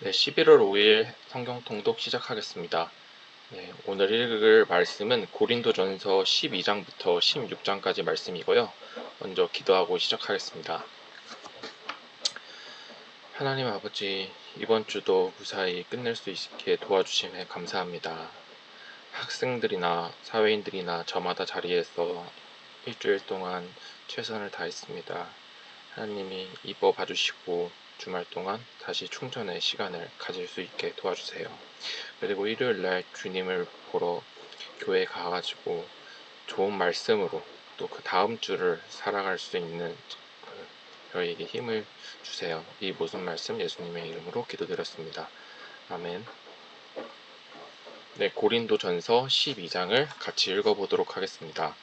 네, 11월 5일 성경 통독 시작하겠습니다. 네, 오늘 읽을 말씀은 고린도전서 12장부터 16장까지 말씀이고요. 먼저 기도하고 시작하겠습니다. 하나님 아버지, 이번 주도 무사히 끝낼 수 있게 도와주심에 감사합니다. 학생들이나 사회인들이나 저마다 자리에서 일주일 동안 최선을 다했습니다. 하나님이 이뻐 봐주시고 주말 동안 다시 충전의 시간을 가질 수 있게 도와주세요. 그리고 일요일날 주님을 보러 교회 가가지고 좋은 말씀으로 또 그 다음 주를 살아갈 수 있는 저희에게 힘을 주세요. 이 모든 말씀 예수님의 이름으로 기도드렸습니다. 아멘. 네, 고린도전서 12장을 같이 읽어보도록 하겠습니다.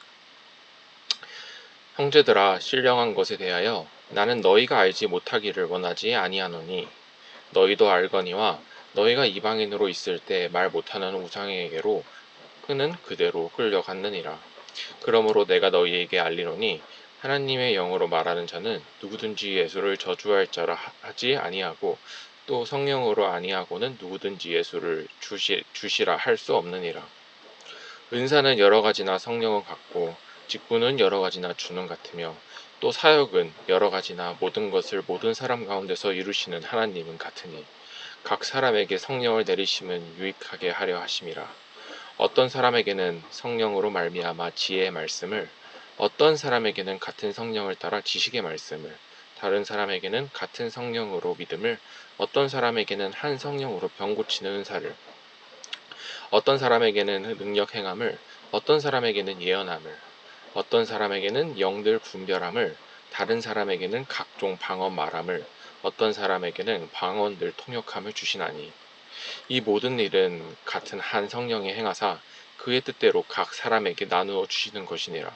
형제들아, 신령한 것에 대하여 나는 너희가 알지 못하기를 원하지 아니하노니 너희도 알거니와 너희가 이방인으로 있을 때 말 못하는 우상에게로 끄는 그대로 끌려갔느니라. 그러므로 내가 너희에게 알리노니 하나님의 영으로 말하는 자는 누구든지 예수를 저주할 자라 하지 아니하고 또 성령으로 아니하고는 누구든지 예수를 주시라 할 수 없느니라. 은사는 여러 가지나 성령은 같고 직분은 여러 가지나 주는 같으며 또 사역은 여러 가지나 모든 것을 모든 사람 가운데서 이루시는 하나님은 같으니 각 사람에게 성령을 내리심은 유익하게 하려 하심이라. 어떤 사람에게는 성령으로 말미암아 지혜의 말씀을, 어떤 사람에게는 같은 성령을 따라 지식의 말씀을, 다른 사람에게는 같은 성령으로 믿음을, 어떤 사람에게는 한 성령으로 병 고치는 은사를, 어떤 사람에게는 능력 행함을, 어떤 사람에게는 예언함을, 어떤 사람에게는 영들 분별함을, 다른 사람에게는 각종 방언 말함을, 어떤 사람에게는 방언들 통역함을 주시나니 이 모든 일은 같은 한 성령이 행하사 그의 뜻대로 각 사람에게 나누어 주시는 것이니라.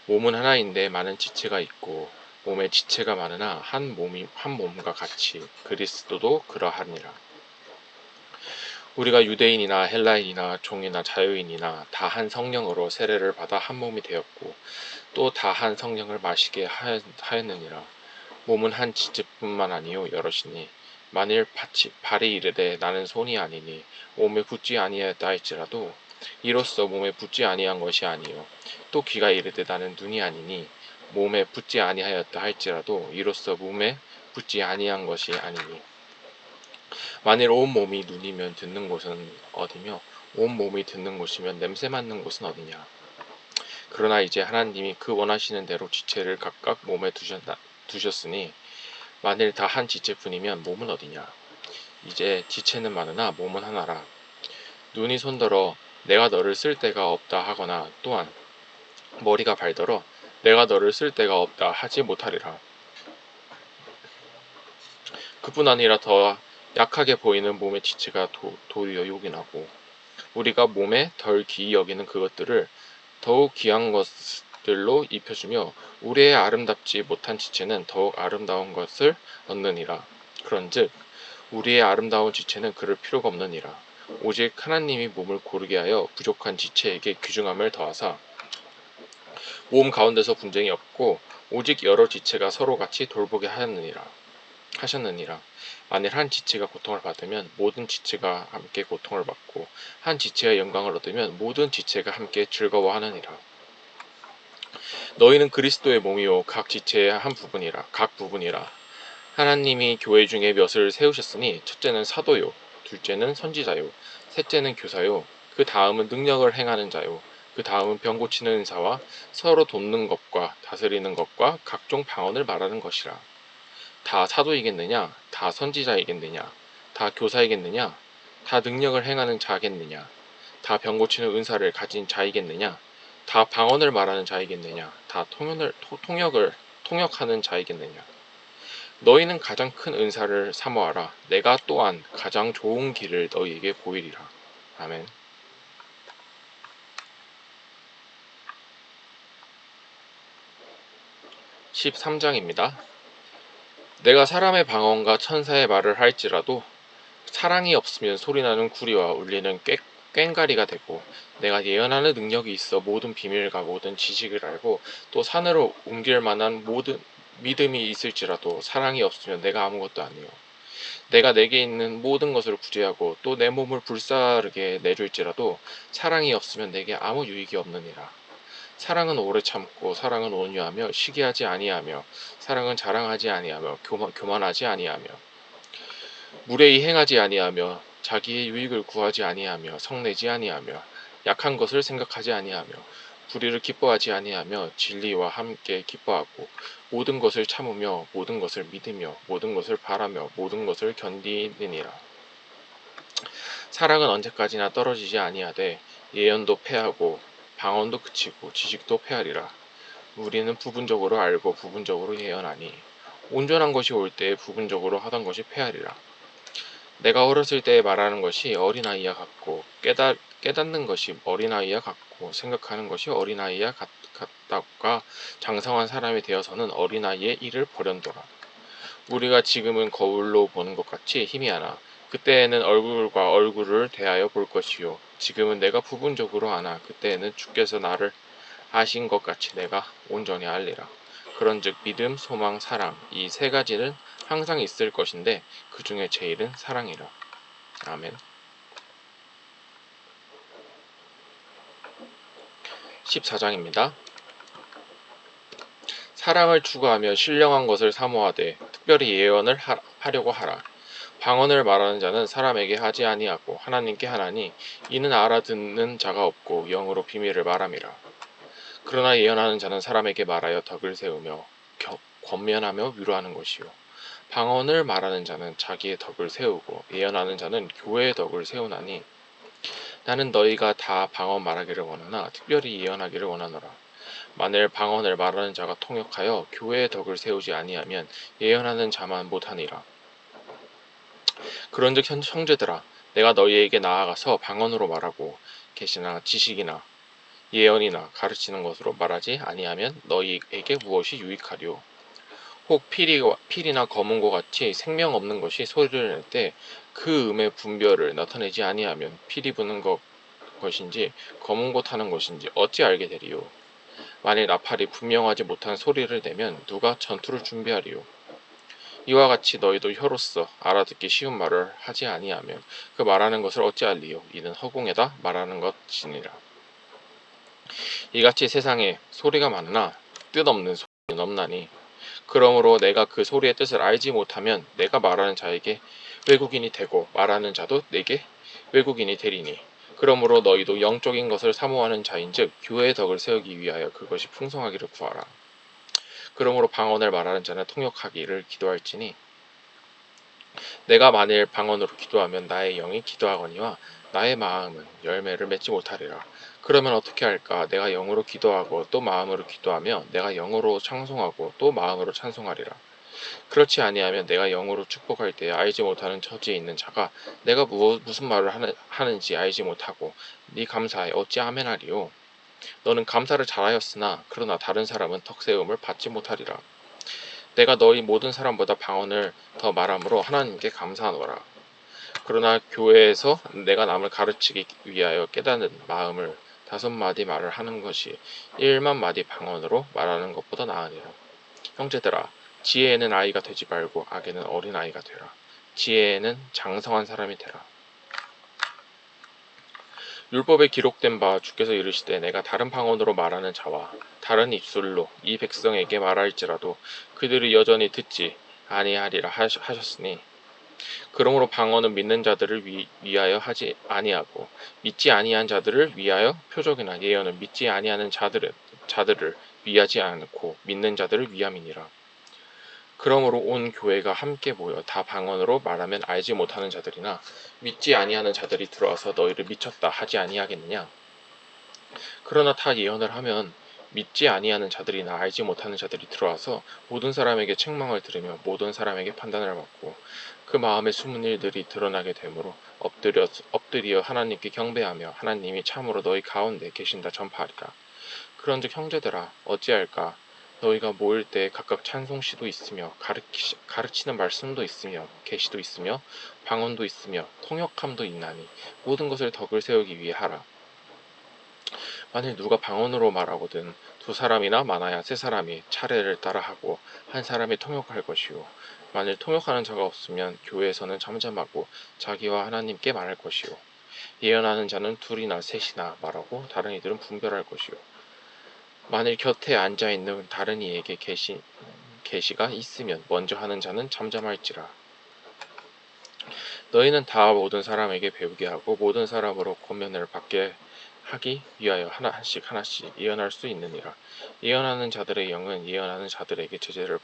몸은 하나인데 많은 지체가 있고 몸에 지체가 많으나 한 몸과 같이 그리스도도 그러하니라. 우리가 유대인이나 헬라인이나 종이나 자유인이나 다 한 성령으로 세례를 받아 한 몸이 되었고 또 다 한 성령을 마시게 하였느니라. 몸은 한 지체뿐만 아니요 여럿이니 만일 발이 이르되 나는 손이 아니니 몸에 붙지 아니하였다 할지라도 이로써 몸에 붙지 아니한 것이 아니요 또 귀가 이르되 나는 눈이 아니니 몸에 붙지 아니하였다 할지라도 이로써 몸에 붙지 아니한 것이 아니니 만일 온 몸이 눈이면 듣는 곳은 어디며 온 몸이 듣는 곳이면 냄새 맡는 곳은 어디냐. 그러나 이제 하나님이 그 원하시는 대로 지체를 각각 몸에 두셨으니 만일 다 한 지체뿐이면 몸은 어디냐. 이제 지체는 많으나 몸은 하나라. 눈이 손들어 내가 너를 쓸 데가 없다 하거나 또한 머리가 발더러 내가 너를 쓸 데가 없다 하지 못하리라. 그뿐 아니라 더 약하게 보이는 몸의 지체가 도리어 욕이 나고 우리가 몸에 덜 귀히 여기는 그것들을 더욱 귀한 것들로 입혀주며 우리의 아름답지 못한 지체는 더욱 아름다운 것을 얻느니라. 그런즉 우리의 아름다운 지체는 그럴 필요가 없느니라. 오직 하나님이 몸을 고르게 하여 부족한 지체에게 귀중함을 더하사 몸 가운데서 분쟁이 없고 오직 여러 지체가 서로 같이 돌보게 하셨느니라. 만일 한 지체가 고통을 받으면 모든 지체가 함께 고통을 받고 한 지체가 영광을 얻으면 모든 지체가 함께 즐거워하느니라. 너희는 그리스도의 몸이요 각 지체의 각 부분이라. 하나님이 교회 중에 몇을 세우셨으니 첫째는 사도요, 둘째는 선지자요, 셋째는 교사요, 그 다음은 능력을 행하는 자요, 그 다음은 병 고치는 은사와 서로 돕는 것과 다스리는 것과 각종 방언을 말하는 것이라. 다 사도이겠느냐? 다 선지자이겠느냐? 다 교사이겠느냐? 다 능력을 행하는 자겠느냐? 다 병 고치는 은사를 가진 자이겠느냐? 다 방언을 말하는 자이겠느냐? 다 통역하는 자이겠느냐? 너희는 가장 큰 은사를 사모하라. 내가 또한 가장 좋은 길을 너희에게 보이리라. 아멘. 13장입니다. 내가 사람의 방언과 천사의 말을 할지라도 사랑이 없으면 소리나는 구리와 울리는 꽹과리가 되고 내가 예언하는 능력이 있어 모든 비밀과 모든 지식을 알고 또 산으로 옮길 만한 모든 믿음이 있을지라도 사랑이 없으면 내가 아무것도 아니요. 내가 내게 있는 모든 것을 구제하고 또 내 몸을 불사르게 내줄지라도 사랑이 없으면 내게 아무 유익이 없느니라. 사랑은 오래 참고 사랑은 온유하며 시기하지 아니하며 사랑은 자랑하지 아니하며 교만하지 아니하며 무례히 행하지 아니하며 자기의 유익을 구하지 아니하며 성내지 아니하며 약한 것을 생각하지 아니하며 불의를 기뻐하지 아니하며 진리와 함께 기뻐하고 모든 것을 참으며 모든 것을 믿으며 모든 것을 바라며 모든 것을 견디느니라. 사랑은 언제까지나 떨어지지 아니하되 예언도 패하고 방언도 그치고 지식도 패하리라. 우리는 부분적으로 알고 부분적으로 예언하니 온전한 것이 올 때에 부분적으로 하던 것이 패하리라. 내가 어렸을 때에 말하는 것이 어린아이와 같고 깨닫는 것이 어린아이와 같고 생각하는 것이 어린아이와 같다가 장성한 사람이 되어서는 어린아이의 일을 버렸더라. 우리가 지금은 거울로 보는 것 같이 희미하나 그때에는 얼굴과 얼굴을 대하여 볼 것이요 지금은 내가 부분적으로 아나 그때에는 주께서 나를 아신 것 같이 내가 온전히 알리라. 그런즉 믿음, 소망, 사랑 이 세 가지는 항상 있을 것인데 그 중에 제일은 사랑이라. 아멘. 14장입니다. 사랑을 추구하며 신령한 것을 사모하되 특별히 예언을 하려고 하라. 방언을 말하는 자는 사람에게 하지 아니하고 하나님께 하나니 이는 알아듣는 자가 없고 영으로 비밀을 말함이라. 그러나 예언하는 자는 사람에게 말하여 덕을 세우며 권면하며 위로하는 것이요 방언을 말하는 자는 자기의 덕을 세우고 예언하는 자는 교회의 덕을 세우나니 나는 너희가 다 방언 말하기를 원하나 특별히 예언하기를 원하노라. 만일 방언을 말하는 자가 통역하여 교회의 덕을 세우지 아니하면 예언하는 자만 못하니라. 그런즉 형제들아 내가 너희에게 나아가서 방언으로 말하고 계시나 지식이나 예언이나 가르치는 것으로 말하지 아니하면 너희에게 무엇이 유익하리요. 혹 피리나 검은고 같이 생명 없는 것이 소리를 낼 때 그 음의 분별을 나타내지 아니하면 피리 부는 것인지 검은고 타는 것인지 어찌 알게 되리요. 만일 나팔이 분명하지 못한 소리를 내면 누가 전투를 준비하리요. 이와 같이 너희도 혀로서 알아듣기 쉬운 말을 하지 아니하면 그 말하는 것을 어찌 알리요. 이는 허공에다 말하는 것이니라. 이같이 세상에 소리가 많으나 뜻없는 소리는 없나니 그러므로 내가 그 소리의 뜻을 알지 못하면 내가 말하는 자에게 외국인이 되고 말하는 자도 내게 외국인이 되리니 그러므로 너희도 영적인 것을 사모하는 자인즉 교회의 덕을 세우기 위하여 그것이 풍성하기를 구하라. 그러므로 방언을 말하는 자는 통역하기를 기도할지니 내가 만일 방언으로 기도하면 나의 영이 기도하거니와 나의 마음은 열매를 맺지 못하리라. 그러면 어떻게 할까? 내가 영으로 기도하고 또 마음으로 기도하며 내가 영으로 찬송하고 또 마음으로 찬송하리라. 그렇지 아니하면 내가 영으로 축복할 때에 알지 못하는 처지에 있는 자가 내가 무슨 말을 하는지 알지 못하고 네 감사에 어찌 아멘하리요. 너는 감사를 잘하였으나 그러나 다른 사람은 덕세움을 받지 못하리라. 내가 너희 모든 사람보다 방언을 더 말함으로 하나님께 감사하노라. 그러나 교회에서 내가 남을 가르치기 위하여 깨닫는 마음을 5마디 말을 하는 것이 1만 마디 방언으로 말하는 것보다 나으니라. 형제들아 지혜에는 아이가 되지 말고 악에는 어린아이가 되라. 지혜에는 장성한 사람이 되라. 율법에 기록된 바 주께서 이르시되 내가 다른 방언으로 말하는 자와 다른 입술로 이 백성에게 말할지라도 그들이 여전히 듣지 아니하리라 하셨으니 그러므로 방언은 믿는 자들을 위하여 하지 아니하고 믿지 아니한 자들을 위하여 표적이나 예언은 믿지 아니하는 자들을 위하지 않고 믿는 자들을 위함이니라. 그러므로 온 교회가 함께 모여 다 방언으로 말하면 알지 못하는 자들이나 믿지 아니하는 자들이 들어와서 너희를 미쳤다 하지 아니하겠느냐. 그러나 다 예언을 하면 믿지 아니하는 자들이나 알지 못하는 자들이 들어와서 모든 사람에게 책망을 들으며 모든 사람에게 판단을 받고 그 마음의 숨은 일들이 드러나게 되므로 엎드려 하나님께 경배하며 하나님이 참으로 너희 가운데 계신다 전파하리라. 그런즉 형제들아 어찌할까. 너희가 모일 때 각각 찬송시도 있으며 가르치는 말씀도 있으며 계시도 있으며 방언도 있으며 통역함도 있나니 모든 것을 덕을 세우기 위해 하라. 만일 누가 방언으로 말하거든 두 사람이나 많아야 세 사람이 차례를 따라하고 한 사람이 통역할 것이요 만일 통역하는 자가 없으면 교회에서는 잠잠하고 자기와 하나님께 말할 것이요 예언하는 자는 둘이나 셋이나 말하고 다른 이들은 분별할 것이요 만일 곁에 앉아있는 다른 이에게 계시가 있으면 먼저 하는 자는 잠잠할지라. 너희는 다 모든 사람에게 배우게 하고 모든 사람으로 권면을 받게 하기 위하여 하나씩 예언할 수 있느니라. 예언하는 자들의 영은 예언하는 자들에게 제재를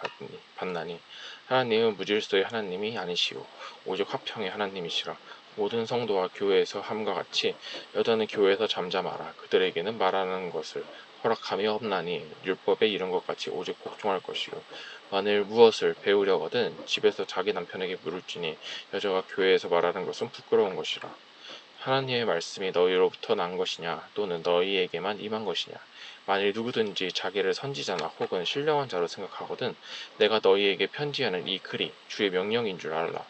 받나니 하나님은 무질서의 하나님이 아니시오 오직 화평의 하나님이시라. 모든 성도와 교회에서 함과 같이 여자는 교회에서 잠잠하라. 그들에게는 말하는 것을 허락함이 없나니 율법에 이른 것 같이 오직 복종할 것이요 만일 무엇을 배우려거든 집에서 자기 남편에게 물을지니 여자가 교회에서 말하는 것은 부끄러운 것이라. 하나님의 말씀이 너희로부터 난 것이냐 또는 너희에게만 임한 것이냐 만일 누구든지 자기를 선지자나 혹은 신령한 자로 생각하거든 내가 너희에게 편지하는 이 글이 주의 명령인 줄 알라.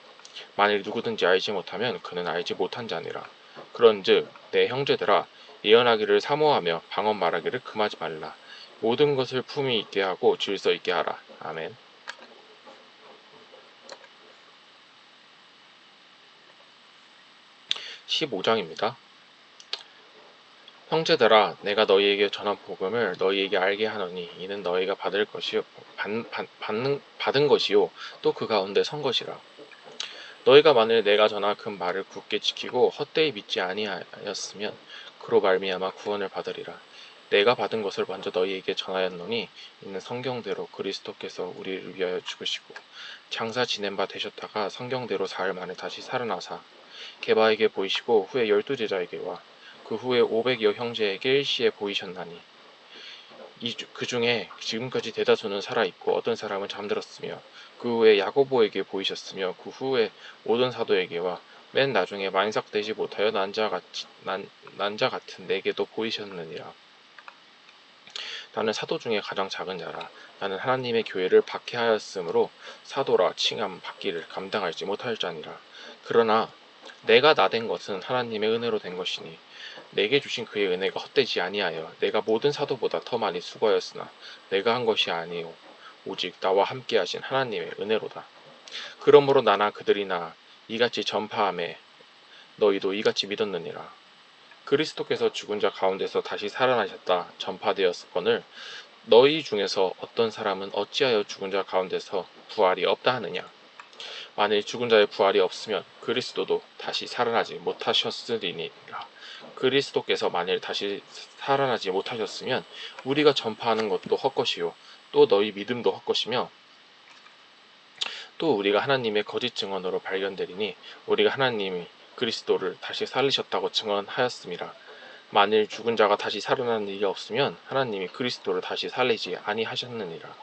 만일 누구든지 알지 못하면 그는 알지 못한 자니라. 그런즉 내 형제들아 예언하기를 사모하며 방언 말하기를 금하지 말라. 모든 것을 품위 있게 하고 질서 있게 하라. 아멘. 15장입니다. 형제들아 내가 너희에게 전한 복음을 너희에게 알게 하노니 이는 너희가 받은 것이요 또 그 가운데 선 것이라. 너희가 만일 내가 전한 그 말을 굳게 지키고 헛되이 믿지 아니하였으면 그로 말미암아 구원을 받으리라. 내가 받은 것을 먼저 너희에게 전하였노니 이는 성경대로 그리스도께서 우리를 위하여 죽으시고 장사 지낸 바 되셨다가 성경대로 사흘 만에 다시 살아나사 게바에게 보이시고 후에 12제자에게와 그 후에 500여 형제에게 일시에 보이셨나니 그 중에 지금까지 대다수는 살아있고 어떤 사람은 잠들었으며 그 후에 야고보에게 보이셨으며 그 후에 모든 사도에게와 맨 나중에 만삭되지 못하여 난 자 같은 내게도 보이셨느니라. 나는 사도 중에 가장 작은 자라. 나는 하나님의 교회를 박해하였으므로 사도라 칭함 받기를 감당하지 못할 자니라. 그러나 내가 나된 것은 하나님의 은혜로 된 것이니 내게 주신 그의 은혜가 헛되지 아니하여 내가 모든 사도보다 더 많이 수고하였으나 내가 한 것이 아니요 오직 나와 함께 하신 하나님의 은혜로다. 그러므로 나나 그들이나 이같이 전파함에 너희도 이같이 믿었느니라. 그리스도께서 죽은 자 가운데서 다시 살아나셨다 전파되었거늘 너희 중에서 어떤 사람은 어찌하여 죽은 자 가운데서 부활이 없다 하느냐. 만일 죽은 자의 부활이 없으면 그리스도도 다시 살아나지 못하셨으리니라. 그리스도께서 만일 다시 살아나지 못하셨으면 우리가 전파하는 것도 헛것이요 또 너희 믿음도 헛것이며 또 우리가 하나님의 거짓 증언으로 발견되리니 우리가 하나님이 그리스도를 다시 살리셨다고 증언하였음이라. 만일 죽은 자가 다시 살아나는 일이 없으면 하나님이 그리스도를 다시 살리지 아니하셨느니라.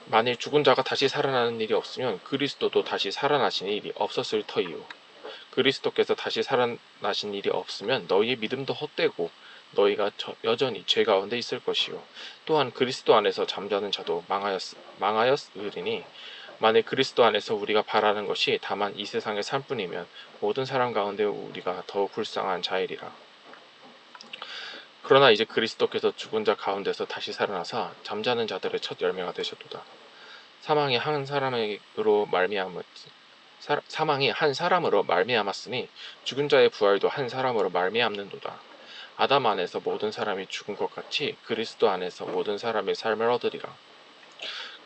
만일 죽은 자가 다시 살아나는 일이 없으면 그리스도도 다시 살아나신 일이 없었을 터이요. 그리스도께서 다시 살아나신 일이 없으면 너희의 믿음도 헛되고 너희가 여전히 죄 가운데 있을 것이요. 또한 그리스도 안에서 잠자는 자도 망하였으리니 만일 그리스도 안에서 우리가 바라는 것이 다만 이 세상의 삶뿐이면 모든 사람 가운데 우리가 더욱 불쌍한 자이리라. 그러나 이제 그리스도께서 죽은 자 가운데서 다시 살아나사 잠자는 자들의 첫 열매가 되셨도다. 사망이 한 사람으로 말미암았으니 죽은 자의 부활도 한 사람으로 말미암는도다. 아담 안에서 모든 사람이 죽은 것 같이 그리스도 안에서 모든 사람의 삶을 얻으리라.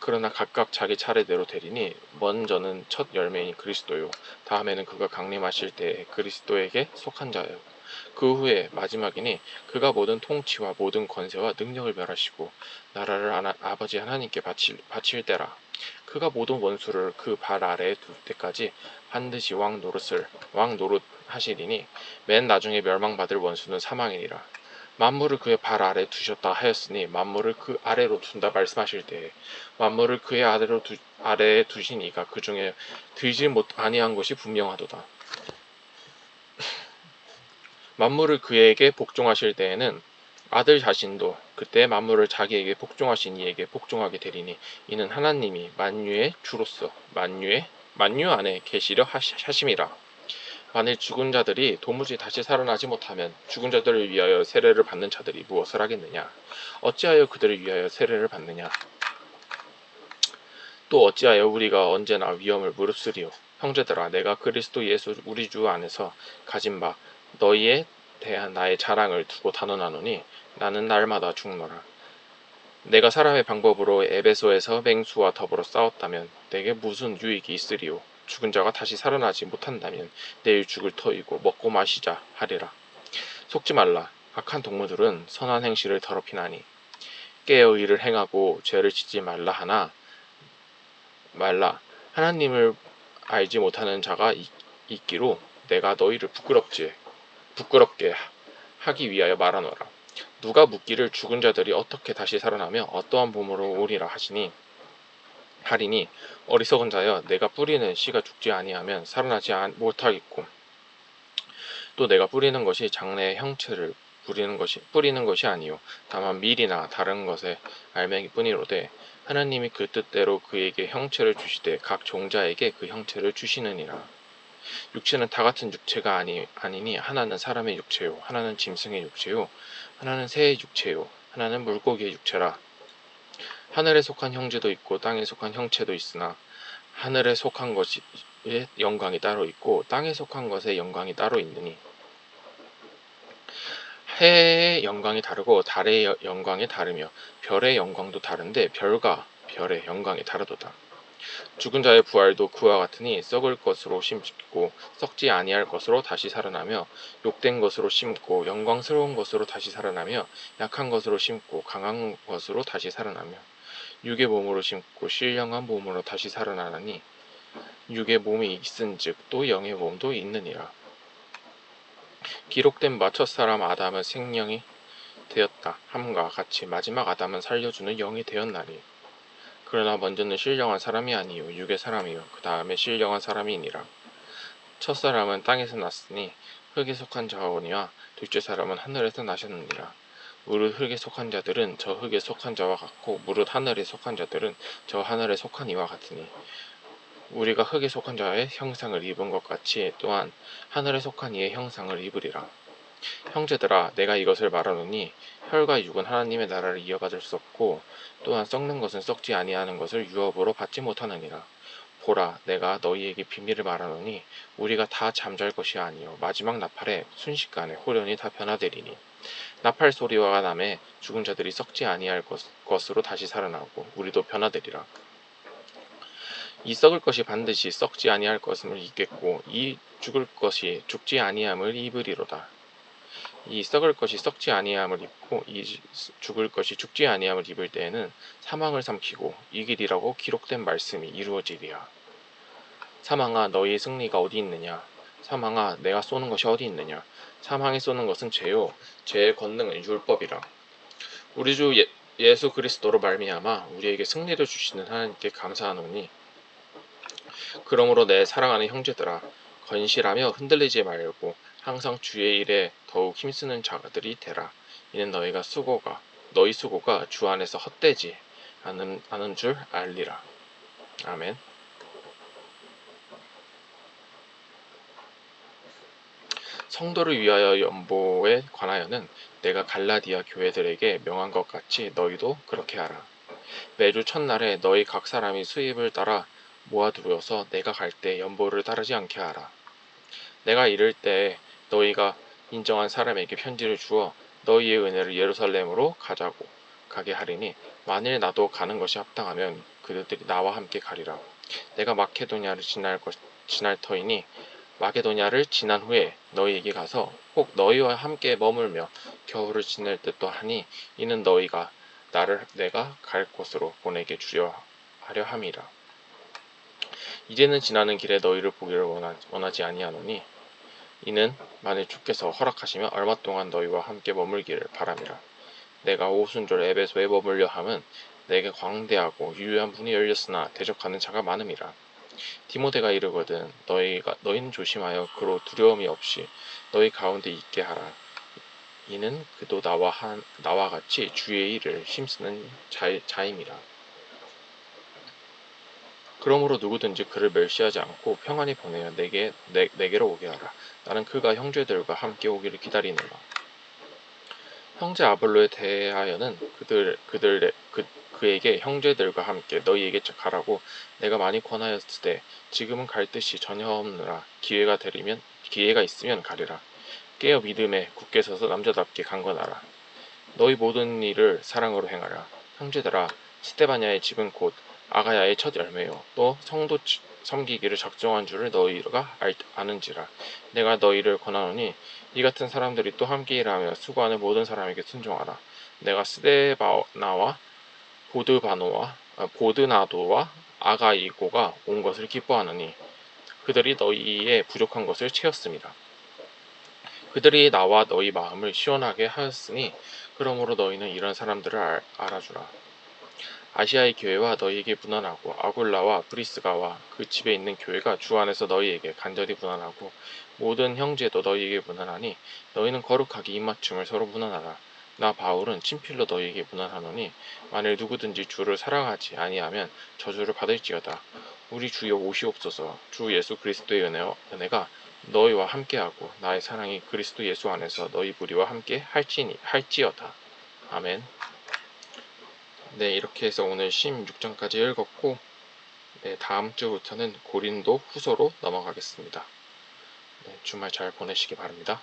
그러나 각각 자기 차례대로 되리니 먼저는 첫 열매인 그리스도요 다음에는 그가 강림하실 때에 그리스도에게 속한 자요 그 후에 마지막이니 그가 모든 통치와 모든 권세와 능력을 멸하시고 나라를 아버지 하나님께 바칠 때라. 그가 모든 원수를 그 발 아래에 둘 때까지 반드시 왕 노릇 하시리니 맨 나중에 멸망받을 원수는 사망이니라. 만물을 그의 발 아래 두셨다 하였으니 만물을 그 아래로 둔다 말씀하실 때에 만물을 그의 아래에 두신 이가 그 중에 들지 아니한 것이 분명하도다. 만물을 그에게 복종하실 때에는 아들 자신도 그때 만물을 자기에게 복종하신 이에게 복종하게 되리니 이는 하나님이 만유의 주로서 만유 안에 계시려 하심이라. 만일 죽은 자들이 도무지 다시 살아나지 못하면 죽은 자들을 위하여 세례를 받는 자들이 무엇을 하겠느냐? 어찌하여 그들을 위하여 세례를 받느냐? 또 어찌하여 우리가 언제나 위험을 무릅쓰리요? 형제들아, 내가 그리스도 예수 우리 주 안에서 가진 바 너희에 대한 나의 자랑을 두고 단언하노니 나는 날마다 죽노라. 내가 사람의 방법으로 에베소에서 맹수와 더불어 싸웠다면 내게 무슨 유익이 있으리요? 죽은 자가 다시 살아나지 못한다면 내일 죽을 터이고 먹고 마시자 하리라. 속지 말라. 악한 동무들은 선한 행실을 더럽히나니 깨어 의를 행하고 죄를 짓지 말라. 하나님을 알지 못하는 자가 있기로 내가 너희를 부끄럽게 하기 위하여 말하노라. 누가 묻기를 죽은 자들이 어떻게 다시 살아나며 어떠한 몸으로 오리라 하리니 어리석은 자여, 내가 뿌리는 씨가 죽지 아니하면 살아나지 못하겠고 또 내가 뿌리는 것이 장래의 형체를 뿌리는 것이 아니요 다만 밀이나 다른 것의 알맹이뿐이로되 하나님이 그 뜻대로 그에게 형체를 주시되 각 종자에게 그 형체를 주시느니라. 육체는 다 같은 육체가 아니니 하나는 사람의 육체요 하나는 짐승의 육체요 하나는 새의 육체요 하나는 물고기의 육체라. 하늘에 속한 형제도 있고 땅에 속한 형체도 있으나 하늘에 속한 것의 영광이 따로 있고 땅에 속한 것의 영광이 따로 있느니 해의 영광이 다르고 달의 영광이 다르며 별의 영광도 다른데 별과 별의 영광이 다르도다. 죽은 자의 부활도 그와 같으니 썩을 것으로 심고 썩지 아니할 것으로 다시 살아나며 욕된 것으로 심고 영광스러운 것으로 다시 살아나며 약한 것으로 심고 강한 것으로 다시 살아나며 육의 몸으로 심고 신령한 몸으로 다시 살아나니 육의 몸이 있은즉 또 영의 몸도 있느니라. 기록된 바 첫사람 아담은 생명이 되었다 함과 같이 마지막 아담은 살려주는 영이 되었나니 그러나 먼저는 신령한 사람이 아니요 육의 사람이요 그 다음에 신령한 사람이니라. 첫사람은 땅에서 났으니 흙에 속한 자오니와 둘째 사람은 하늘에서 나셨느니라. 무릇 흙에 속한 자들은 저 흙에 속한 자와 같고 무릇 하늘에 속한 자들은 저 하늘에 속한 이와 같으니 우리가 흙에 속한 자의 형상을 입은 것 같이 또한 하늘에 속한 이의 형상을 입으리라. 형제들아, 내가 이것을 말하노니 혈과 육은 하나님의 나라를 이어받을 수 없고 또한 썩는 것은 썩지 아니하는 것을 유업으로 받지 못하느니라. 보라, 내가 너희에게 비밀을 말하노니 우리가 다 잠잘 것이 아니요 마지막 나팔에 순식간에 호련히 다 변화되리니 나팔 소리와 남에 죽은 자들이 썩지 아니할 것으로 다시 살아나고 우리도 변화되리라. 이 썩을 것이 반드시 썩지 아니할 것을 입겠고 이 죽을 것이 죽지 아니함을 입으리로다. 이 썩을 것이 썩지 아니함을 입고 이 죽을 것이 죽지 아니함을 입을 때에는 사망을 삼키고 이기리라고 기록된 말씀이 이루어지리라. 사망아, 너희의 승리가 어디 있느냐? 사망아, 내가 쏘는 것이 어디 있느냐? 사망이 쏘는 것은 죄요 죄의 권능은 율법이라. 우리 주 예수 그리스도로 말미암아 우리에게 승리를 주시는 하나님께 감사하노니 그러므로 내 사랑하는 형제들아, 건실하며 흔들리지 말고 항상 주의 일에 더욱 힘쓰는 자들이 되라. 이는 너희 수고가 주 안에서 헛되지 않은 줄 알리라. 아멘. 성도를 위하여 연보에 관하여는 내가 갈라디아 교회들에게 명한 것 같이 너희도 그렇게 하라. 매주 첫날에 너희 각 사람이 수입을 따라 모아두어서 내가 갈 때 연보를 따르지 않게 하라. 내가 이를 때 너희가 인정한 사람에게 편지를 주어 너희의 은혜를 예루살렘으로 가게 하리니 만일 나도 가는 것이 합당하면 그들이 나와 함께 가리라. 내가 마케도냐를 지날 터이니 마게도냐를 지난 후에 너희에게 가서 혹 너희와 함께 머물며 겨울을 지낼 듯도 하니 이는 너희가 나를 내가 갈 곳으로 보내게 주려 하려 함이라. 이제는 지나는 길에 너희를 보기를 원하지 아니하노니 이는 만일 주께서 허락하시면 얼마 동안 너희와 함께 머물기를 바람이라. 내가 오순절 에베소에 머물려 함은 내게 광대하고 유효한 문이 열렸으나 대적하는 자가 많음이라. 디모데가 이르거든 너희는 조심하여 그로 두려움이 없이 너희 가운데 있게 하라. 이는 그도 나와 같이 주의 일을 힘쓰는 자임이라. 그러므로 누구든지 그를 멸시하지 않고 평안히 보내어 내게로 오게 하라. 나는 그가 형제들과 함께 오기를 기다리노라. 형제 아볼로에 대하여는 그에게 형제들과 함께 너희에게 가라고 내가 많이 권하였으되 지금은 갈 뜻이 전혀 없느라 기회가 있으면 가리라. 깨어 믿음에 굳게 서서 남자답게 강건하라. 너희 모든 일을 사랑으로 행하라. 형제들아, 스테바냐의 집은 곧 아가야의 첫 열매요. 또 성도 섬기기를 작정한 줄을 너희가 아는지라. 내가 너희를 권하노니 이 같은 사람들이 또 함께 일하며 수고하는 모든 사람에게 순종하라. 내가 스데바나와 보드나도와 아가이고가 온 것을 기뻐하느니 그들이 너희의 부족한 것을 채웠습니다. 그들이 나와 너희 마음을 시원하게 하였으니 그러므로 너희는 이런 사람들을 알아주라. 아시아의 교회와 너희에게 문안하고 아굴라와 브리스가와 그 집에 있는 교회가 주 안에서 너희에게 간절히 문안하고 모든 형제도 너희에게 문안하니 너희는 거룩하게 입맞춤을 서로 문안하라. 나 바울은 친필로 너희에게 문안하노니 만일 누구든지 주를 사랑하지 아니하면 저주를 받을지어다. 우리 주여 오시옵소서. 주 예수 그리스도의 은혜가 너희와 함께하고 나의 사랑이 그리스도 예수 안에서 너희 무리와 함께 할지어다. 아멘. 네, 이렇게 해서 오늘 16장까지 읽었고, 네, 다음 주부터는 고린도 후서로 넘어가겠습니다. 네, 주말 잘 보내시기 바랍니다.